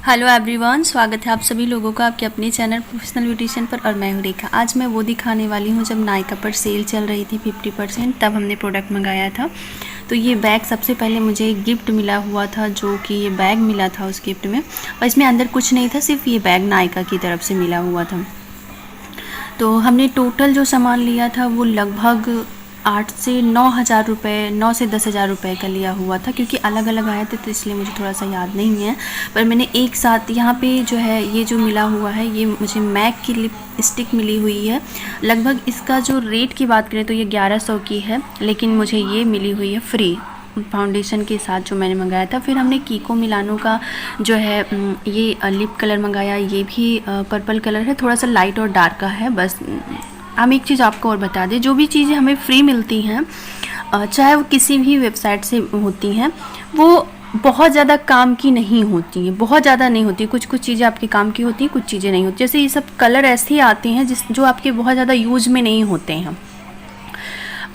Hello everyone, स्वागत है आप सभी लोगों का आपके अपने चैनल प्रोफेशनल ब्यूटिशियन पर। और मैं हूँ रेखा। आज मैं वो दिखाने वाली हूँ जब नायका पर सेल चल रही थी 50%, तब हमने प्रोडक्ट मंगाया था। तो ये बैग सबसे पहले मुझे गिफ्ट मिला हुआ था, जो कि ये बैग मिला था उस गिफ्ट में, और इसमें अंदर कुछ नहीं था, सिर्फ ये बैग नायका की तरफ से मिला हुआ था। तो हमने टोटल जो सामान लिया था वो लगभग 8 से 9 हज़ार रुपये, 9 से 10 हज़ार रुपये का लिया हुआ था, क्योंकि अलग अलग आए थे तो इसलिए मुझे थोड़ा सा याद नहीं है। पर मैंने एक साथ यहाँ पे जो है ये जो मिला हुआ है, ये मुझे मैक की लिप स्टिक मिली हुई है। लगभग इसका जो रेट की बात करें तो ये 1100 की है, लेकिन मुझे ये मिली हुई है फ्री फाउंडेशन के साथ जो मैंने मंगाया था। फिर हमने कीको मिलानो का जो है ये लिप कलर मंगाया। ये भी पर्पल कलर है, थोड़ा सा लाइट और डार्क का है। बस हम एक चीज़ आपको और बता दें, जो भी चीज़ें हमें फ्री मिलती हैं, चाहे वो किसी भी वेबसाइट से होती हैं, वो बहुत ज़्यादा काम की नहीं होती हैं, बहुत ज़्यादा नहीं होती। कुछ कुछ चीज़ें आपके काम की होती हैं, कुछ चीज़ें नहीं होती। जैसे ये सब कलर ऐसे ही आते हैं जो आपके बहुत ज़्यादा यूज में नहीं होते हैं।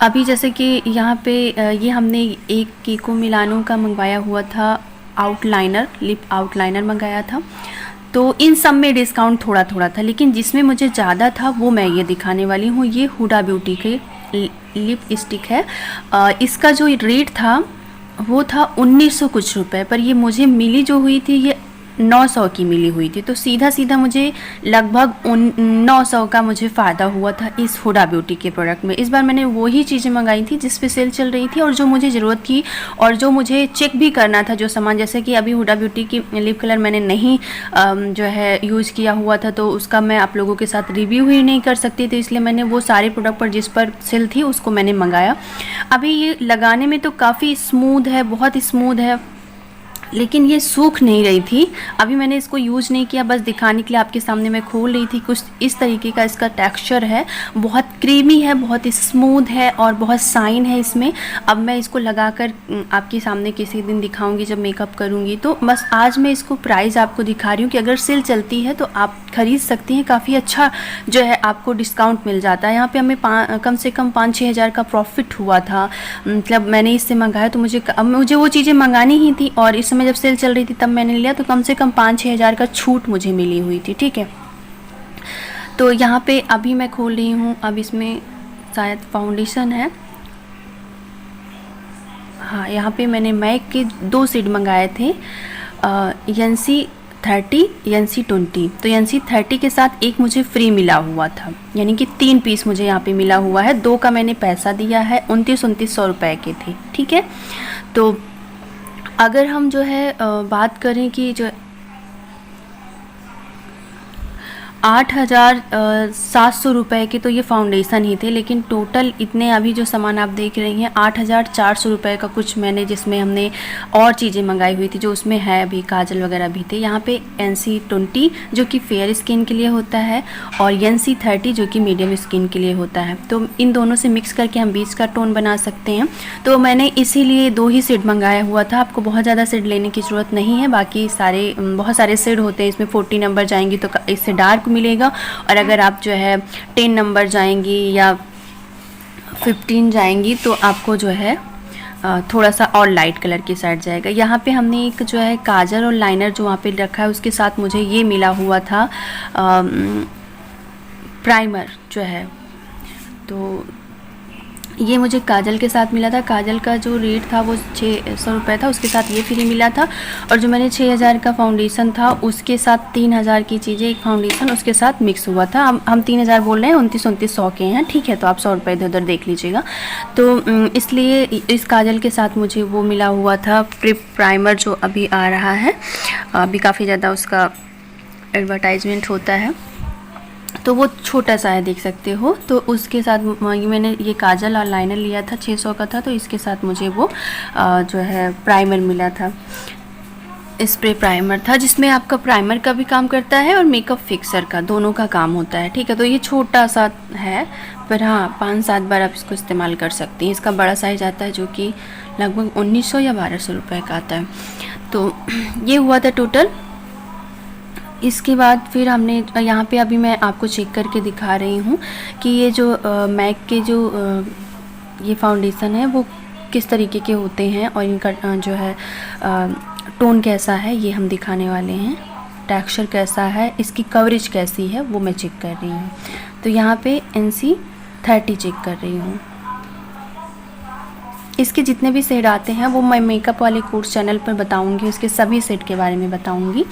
अभी जैसे कि यहाँ पे ये हमने एक कीको मिलानो का मंगवाया हुआ था, आउटलाइनर, लिप आउटलाइनर मंगाया था। तो इन सब में डिस्काउंट थोड़ा थोड़ा था, लेकिन जिसमें मुझे ज़्यादा था वो मैं ये दिखाने वाली हूँ। ये हुडा ब्यूटी के लिप स्टिक है। इसका जो रेट था वो था 1900 कुछ रुपए, पर ये मुझे मिली जो हुई थी ये 900 की मिली हुई थी। तो सीधा सीधा मुझे लगभग 900 का मुझे फ़ायदा हुआ था इस हुडा ब्यूटी के प्रोडक्ट में। इस बार मैंने वही चीज़ें मंगाई थी जिस पे सेल चल रही थी और जो मुझे ज़रूरत थी, और जो मुझे चेक भी करना था जो सामान। जैसे कि अभी हुडा ब्यूटी की लिप कलर मैंने नहीं जो है यूज़ किया हुआ था, तो उसका मैं आप लोगों के साथ रिव्यू ही नहीं कर सकती थी, इसलिए मैंने वो सारे प्रोडक्ट पर जिस पर सेल थी उसको मैंने मंगाया। अभी ये लगाने में तो काफ़ी स्मूथ है, बहुत स्मूथ है, लेकिन ये सूख नहीं रही थी। अभी मैंने इसको यूज़ नहीं किया, बस दिखाने के लिए आपके सामने मैं खोल रही थी। कुछ इस तरीके का इसका टेक्सचर है, बहुत क्रीमी है, बहुत स्मूथ है और बहुत शाइन है इसमें। अब मैं इसको लगाकर आपके सामने किसी दिन दिखाऊंगी जब मेकअप करूंगी। तो बस आज मैं इसको प्राइस आपको दिखा रही हूँ कि अगर सेल चलती है तो आप ख़रीद सकती हैं। काफ़ी अच्छा जो है आपको डिस्काउंट मिल जाता है। यहाँ पर हमें कम से कम 5-6 हज़ार का प्रॉफिट हुआ था। मतलब मैंने इससे मंगाया तो मुझे वो चीज़ें मंगानी ही थी, और इस समय जब सेल चल रही थी तब मैंने लिया, तो कम से कम 5-6 हज़ार का छूट मुझे मिली हुई थी। ठीक है, तो यहाँ पे अभी मैं खोल रही हूँ। अब इसमें शायद फाउंडेशन है। हाँ, यहाँ पे मैंने मैक के 2 शेड मंगाए थे, NC 30, NC 20। तो NC 30 के साथ एक मुझे फ्री मिला हुआ था, यानी कि 3 पीस मुझे यहाँ पे मिला हुआ है। 2 का मैंने पैसा दिया है, 2900 रुपये के थे। ठीक है, तो अगर हम जो है बात करें कि जो 8,700 रुपये के तो ये फाउंडेशन ही थे, लेकिन टोटल इतने अभी जो सामान आप देख रही हैं 8,400 रुपये का कुछ मैंने, जिसमें हमने और चीज़ें मंगाई हुई थी जो उसमें है, अभी काजल वगैरह भी थे। यहाँ पे NC 20 जो कि फेयर स्किन के लिए होता है, और NC 30 जो कि मीडियम स्किन के लिए होता है। तो इन दोनों से मिक्स करके हम बीच का टोन बना सकते हैं। तो मैंने इसीलिए 2 ही शेड मंगाया हुआ था। आपको बहुत ज़्यादा शेड लेने की ज़रूरत नहीं है, बाकी बहुत सारे शेड होते हैं। इसमें 40 नंबर जाएंगी तो इससे डार्क मिलेगा, और अगर आप जो है 10 नंबर जाएंगी या 15 जाएंगी तो आपको जो है थोड़ा सा और लाइट कलर की साइड जाएगा। यहाँ पे हमने एक जो है काजल और लाइनर जो वहाँ पे रखा है, उसके साथ मुझे ये मिला हुआ था प्राइमर जो है। तो ये मुझे काजल के साथ मिला था। काजल का जो रेट था वो 600 रुपये था, उसके साथ ये फ्री मिला था। और जो मैंने 6000 का फाउंडेशन था उसके साथ 3000 की चीज़ें, एक फाउंडेशन उसके साथ मिक्स हुआ था। हम 3000 बोल रहे हैं, 2900 के हैं। ठीक है, तो आप 100 रुपये इधर उधर देख लीजिएगा। तो इसलिए इस काजल के साथ मुझे वो मिला हुआ था प्रिप प्राइमर, जो अभी आ रहा है। अभी काफ़ी ज़्यादा उसका एडवर्टाइजमेंट होता है, तो वो छोटा सा है, देख सकते हो। तो उसके साथ मैंने ये काजल और लाइनर लिया था, 600 का था। तो इसके साथ मुझे वो जो है प्राइमर मिला था, स्प्रे प्राइमर था, जिसमें आपका प्राइमर का भी काम करता है और मेकअप फिक्सर का, दोनों का काम होता है। ठीक है, तो ये छोटा सा है, पर हाँ 5-7 बार आप इसको इस्तेमाल कर सकती हैं। इसका बड़ा साइज आता है जो कि लगभग 1900 या 1200 रुपये का आता है। तो ये हुआ था टोटल। इसके बाद फिर हमने यहाँ पे, अभी मैं आपको चेक करके दिखा रही हूँ कि ये जो मैक के जो ये फाउंडेशन है वो किस तरीके के होते हैं और इनका जो है टोन कैसा है, ये हम दिखाने वाले हैं। टेक्सचर कैसा है, इसकी कवरेज कैसी है, वो मैं चेक कर रही हूँ। तो यहाँ पे NC30 चेक कर रही हूँ। इसके जितने भी शेड आते हैं वो मैं मेकअप वाले कोर्स चैनल पर बताऊंगी, उसके सभी सेट के बारे में बताऊंगी।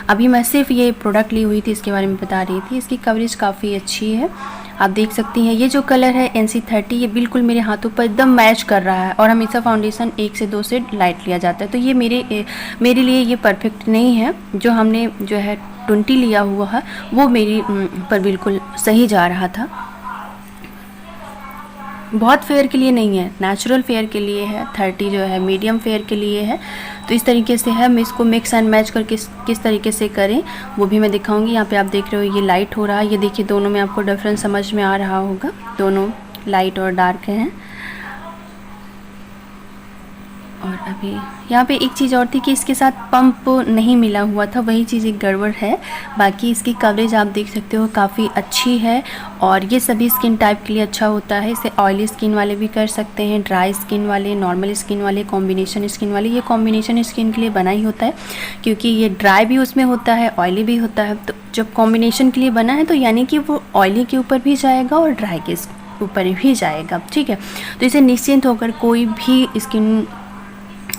अभी मैं सिर्फ ये प्रोडक्ट ली हुई थी इसके बारे में बता रही थी। इसकी कवरेज काफ़ी अच्छी है, आप देख सकती हैं। ये जो कलर है NC30 ये बिल्कुल मेरे हाथों पर एकदम मैच कर रहा है, और हमेशा फाउंडेशन 1 से 2 शेड लाइट लिया जाता है, तो ये मेरे लिए ये परफेक्ट नहीं है। जो हमने जो है 20 लिया हुआ है वो मेरी पर बिल्कुल सही जा रहा था। बहुत फेयर के लिए नहीं है, नेचुरल फेयर के लिए है। 30 जो है मीडियम फेयर के लिए है। तो इस तरीके से है, मैं इसको मिक्स एंड मैच करके किस तरीके से करें वो भी मैं दिखाऊंगी। यहाँ पे आप देख रहे हो ये लाइट हो रहा है, ये देखिए दोनों में आपको डिफरेंस समझ में आ रहा होगा, दोनों लाइट और डार्क हैं। और अभी यहाँ पे एक चीज़ और थी कि इसके साथ पंप नहीं मिला हुआ था, वही चीज़ एक गड़बड़ है। बाकी इसकी कवरेज आप देख सकते हो काफ़ी अच्छी है, और ये सभी स्किन टाइप के लिए अच्छा होता है। इसे ऑयली स्किन वाले भी कर सकते हैं, ड्राई स्किन वाले, नॉर्मल स्किन वाले, कॉम्बिनेशन स्किन वाले। ये कॉम्बिनेशन स्किन के लिए बना ही होता है, क्योंकि ये ड्राई भी उसमें होता है, ऑयली भी होता है। तो जब कॉम्बिनेशन के लिए बना है तो यानी कि वो ऑयली के ऊपर भी जाएगा और ड्राई के ऊपर भी जाएगा, ठीक है। तो इसे निश्चिंत होकर कोई भी स्किन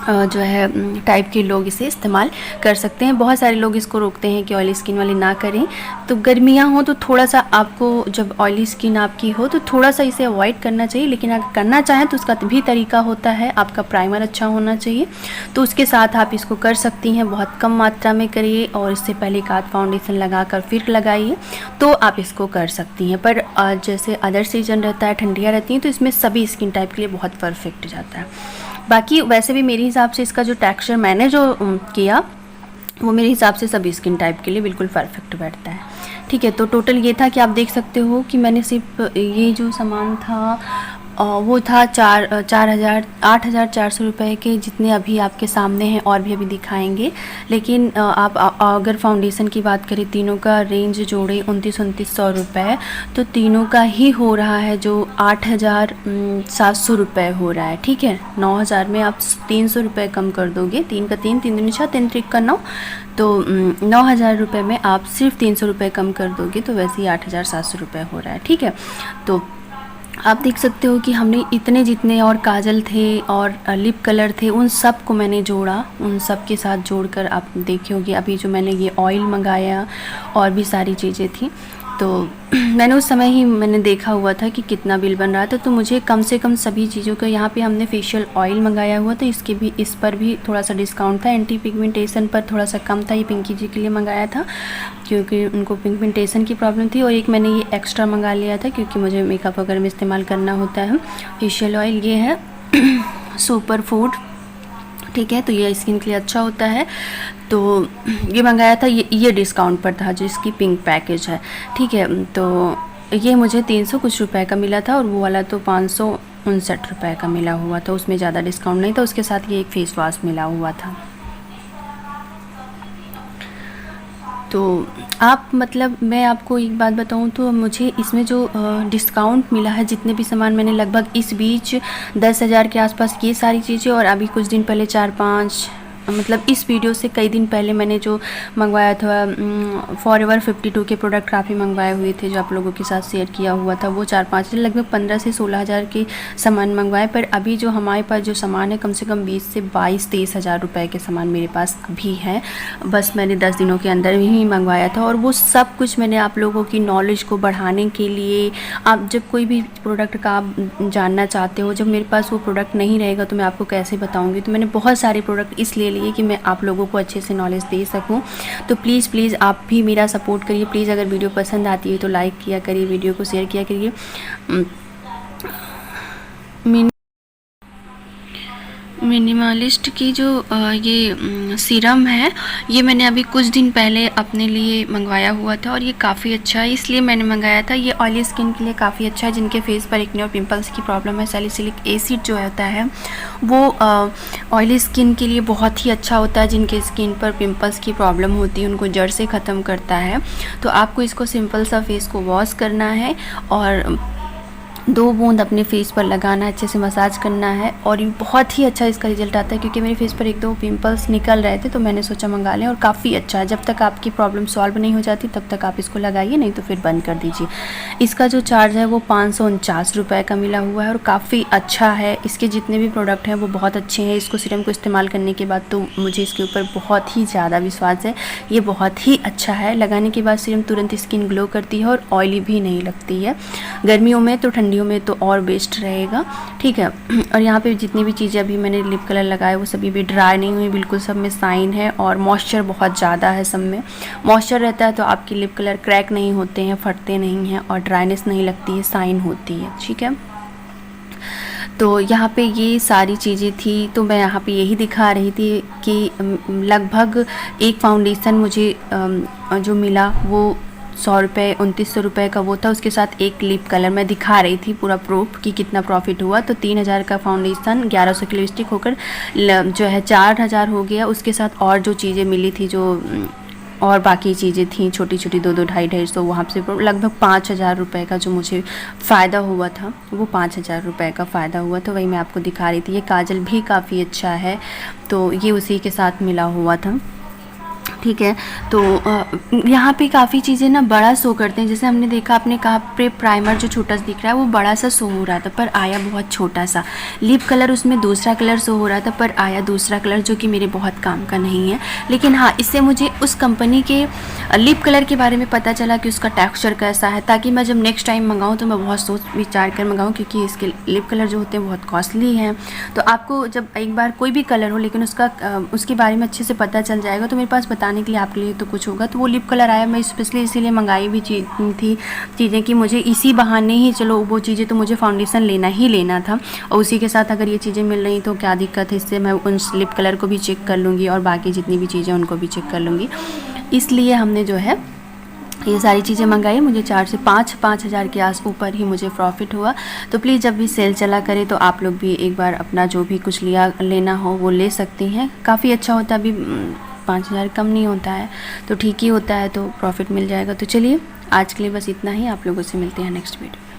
जो है टाइप के लोग इसे इस्तेमाल कर सकते हैं। बहुत सारे लोग इसको रोकते हैं कि ऑयली स्किन वाले ना करें। तो गर्मियाँ हो तो थोड़ा सा आपको, जब ऑयली स्किन आपकी हो तो थोड़ा सा इसे अवॉइड करना चाहिए, लेकिन अगर करना चाहें तो उसका भी तरीका होता है। आपका प्राइमर अच्छा होना चाहिए, तो उसके साथ आप इसको कर सकती हैं। बहुत कम मात्रा में करिए, और इससे पहले एक आध फाउंडेशन लगा कर फिर लगाइए, तो आप इसको कर सकती हैं। पर जैसे अदर सीजन रहता है, ठंडियाँ रहती हैं, तो इसमें सभी स्किन टाइप के लिए बहुत परफेक्ट जाता है। बाकी वैसे भी मेरे हिसाब से इसका जो टेक्सचर मैंने जो किया वो मेरे हिसाब से सभी स्किन टाइप के लिए बिल्कुल परफेक्ट बैठता है, ठीक है। तो टोटल ये था कि आप देख सकते हो कि मैंने सिर्फ ये जो सामान था वो था 8,400 रुपये के, जितने अभी आपके सामने हैं, और भी अभी दिखाएंगे। लेकिन आप अगर फाउंडेशन की बात करें, तीनों का रेंज जोड़े 2900 रुपये, तो तीनों का ही हो रहा है जो 8,700 रुपये हो रहा है, ठीक है। 9,000 में आप 300 रुपये कम कर दोगे, 3 का 3, 3 दूनी 6, 3 त्रिक का 9, तो 9,000 रुपये में आप सिर्फ 300 रुपये कम कर दोगे, तो वैसे ही 8,700 रुपये हो रहा है, ठीक है। तो आप देख सकते हो कि हमने इतने जितने और काजल थे और लिप कलर थे, उन सब को मैंने जोड़ा, उन सब के साथ जोड़कर आप देखोगे। अभी जो मैंने ये ऑयल मंगाया और भी सारी चीज़ें थी, तो मैंने उस समय ही मैंने देखा हुआ था कि कितना बिल बन रहा था। तो मुझे कम से कम सभी चीज़ों का, यहाँ पे हमने फेशियल ऑयल मंगाया हुआ था, इसके भी इस पर भी थोड़ा सा डिस्काउंट था। एंटी पिगमेंटेशन पर थोड़ा सा कम था, ये पिंकी जी के लिए मंगाया था क्योंकि उनको पिगमेंटेशन की प्रॉब्लम थी। और एक मैंने ये एक्स्ट्रा मंगा लिया था क्योंकि मुझे मेकअप वगैरह में इस्तेमाल करना होता है। फेशियल ऑयल ये है सुपर फूड, ठीक है। तो ये स्किन के लिए अच्छा होता है, तो ये मंगाया था। ये डिस्काउंट पर था, जो इसकी पिंक पैकेज है, ठीक है। तो ये मुझे 300 कुछ रुपए का मिला था, और वो वाला तो 559 रुपये का मिला हुआ था, उसमें ज़्यादा डिस्काउंट नहीं था। उसके साथ ये एक फेस वॉश मिला हुआ था। तो आप मतलब मैं आपको एक बात बताऊं तो मुझे इसमें जो डिस्काउंट मिला है, जितने भी सामान मैंने लगभग इस बीच 10,000 के आसपास ये सारी चीज़ें, और अभी कुछ दिन पहले 4-5 मतलब इस वीडियो से कई दिन पहले मैंने जो मंगवाया था फॉरएवर 52 के प्रोडक्ट काफ़ी मंगवाए हुए थे, जो आप लोगों के साथ शेयर किया हुआ था, वो 4-5 लगभग 15 से 16,000 के सामान मंगवाए। पर अभी जो हमारे पास जो सामान है, कम से कम 20 से 22-23 हज़ार रुपये के सामान मेरे पास अभी है। बस मैंने 10 दिनों के अंदर ही मंगवाया था, और वो सब कुछ मैंने आप लोगों की नॉलेज को बढ़ाने के लिए, आप जब कोई भी प्रोडक्ट का आप जानना चाहते हो, जब मेरे पास वो प्रोडक्ट नहीं रहेगा तो मैं आपको कैसे बताऊँगी। तो मैंने बहुत सारे प्रोडक्ट इसलिए कि मैं आप लोगों को अच्छे से नॉलेज दे सकूं। तो प्लीज़ आप भी मेरा सपोर्ट करिए। प्लीज़ अगर वीडियो पसंद आती है तो लाइक किया करिए, वीडियो को शेयर किया करिए। मिनिमलिस्ट की जो ये सीरम है, ये मैंने अभी कुछ दिन पहले अपने लिए मंगवाया हुआ था, और ये काफ़ी अच्छा है, इसलिए मैंने मंगाया था। ये ऑयली स्किन के लिए काफ़ी अच्छा है, जिनके फेस पर एक्ने और पिंपल्स की प्रॉब्लम है। सैलिसिलिक एसिड जो होता है वो ऑयली स्किन के लिए बहुत ही अच्छा होता है। जिनके स्किन पर पिंपल्स की प्रॉब्लम होती है उनको जड़ से ख़त्म करता है। तो आपको इसको सिंपल सा फेस को वॉश करना है, और 2 बूंद अपने फेस पर लगाना है, अच्छे से मसाज करना है और ये बहुत ही अच्छा इसका रिजल्ट आता है। क्योंकि मेरे फेस पर 1-2 पिंपल्स निकल रहे थे तो मैंने सोचा मंगा लें, और काफ़ी अच्छा है। जब तक आपकी प्रॉब्लम सॉल्व नहीं हो जाती तब तक आप इसको लगाइए, नहीं तो फिर बंद कर दीजिए। इसका जो चार्ज है वो 549 रुपये का मिला हुआ है और काफ़ी अच्छा है। इसके जितने भी प्रोडक्ट हैं वो बहुत अच्छे हैं। इसको सीरम को इस्तेमाल करने के बाद तो मुझे इसके ऊपर बहुत ही ज़्यादा विश्वास है। ये बहुत ही अच्छा है। लगाने के बाद सीरम तुरंत स्किन ग्लो करती है और ऑयली भी नहीं लगती है। गर्मियों में तो, ठंडियों में तो और बेस्ट रहेगा, ठीक है। और यहाँ पे जितनी भी चीज़ें अभी मैंने लिप कलर लगाए वो सभी भी ड्राई नहीं हुई, बिल्कुल सब में शाइन है और मॉइस्चर बहुत ज़्यादा है। सब में मॉइस्चर रहता है तो आपकी लिप कलर क्रैक नहीं होते हैं, फटते नहीं हैं और ड्राइनेस नहीं लगती है, शाइन होती है, ठीक है। तो यहाँ पे ये सारी चीज़ें थी, तो मैं यहाँ पे यही दिखा रही थी कि लगभग एक फाउंडेशन मुझे जो मिला वो 100 रुपये, 2900 रुपये का वो था। उसके साथ एक लिप कलर मैं दिखा रही थी पूरा प्रूफ कि कितना प्रॉफिट हुआ। तो 3000 का फाउंडेशन, 1100 की लिपस्टिक होकर जो है 4000 हो गया। उसके साथ और जो चीज़ें मिली थी, जो और बाकी चीज़ें थी छोटी छोटी, 2-2, 250-250, वहाँ से लगभग 5000 रुपये का जो मुझे फ़ायदा हुआ था वो 5000 रुपये का फ़ायदा हुआ। तो वही मैं आपको दिखा रही थी। ये काजल भी काफ़ी अच्छा है, तो ये उसी के साथ मिला हुआ था, ठीक है। तो यहाँ पे काफ़ी चीज़ें ना बड़ा शो करते हैं। जैसे हमने देखा, आपने कहा प्राइमर जो छोटा सा दिख रहा है वो बड़ा सा शो हो रहा था पर आया बहुत छोटा सा। लिप कलर उसमें दूसरा कलर शो हो रहा था पर आया दूसरा कलर, जो कि मेरे बहुत काम का नहीं है। लेकिन हाँ, इससे मुझे उस कंपनी के लिप कलर के बारे में पता चला कि उसका टेक्स्चर कैसा है, ताकि मैं जब नेक्स्ट टाइम मंगाऊँ तो मैं बहुत सोच विचार कर मंगाऊँ। क्योंकि इसके लिप कलर जो होते हैं बहुत कॉस्टली हैं। तो आपको जब एक बार कोई भी कलर हो लेकिन उसके बारे में अच्छे से पता चल जाएगा, तो मेरे पास बताने के लिए आपके लिए तो कुछ होगा। तो वो लिप कलर आया, मैं स्पेशली इसीलिए मंगाई भी थी चीज़ें कि मुझे इसी बहाने ही, चलो वो चीज़ें तो मुझे फाउंडेशन लेना ही लेना था और उसी के साथ अगर ये चीज़ें मिल रही तो क्या दिक्कत है। इससे मैं उन लिप कलर को भी चेक कर लूँगी और बाकी जितनी भी चीज़ें उनको भी चेक कर लूँगी। इसलिए हमने जो है ये सारी चीज़ें मंगाई। मुझे 4 से 5,000 के आस ऊपर ही मुझे प्रॉफिट हुआ। तो प्लीज़ जब भी सेल चला करे तो आप लोग भी एक बार अपना जो भी कुछ लेना हो वो ले सकती हैं। काफ़ी अच्छा होता है, अभी 5000 कम नहीं होता है तो ठीक ही होता है, तो प्रॉफिट मिल जाएगा। तो चलिए आज के लिए बस इतना ही। आप लोगों से मिलते हैं नेक्स्ट वीडियो।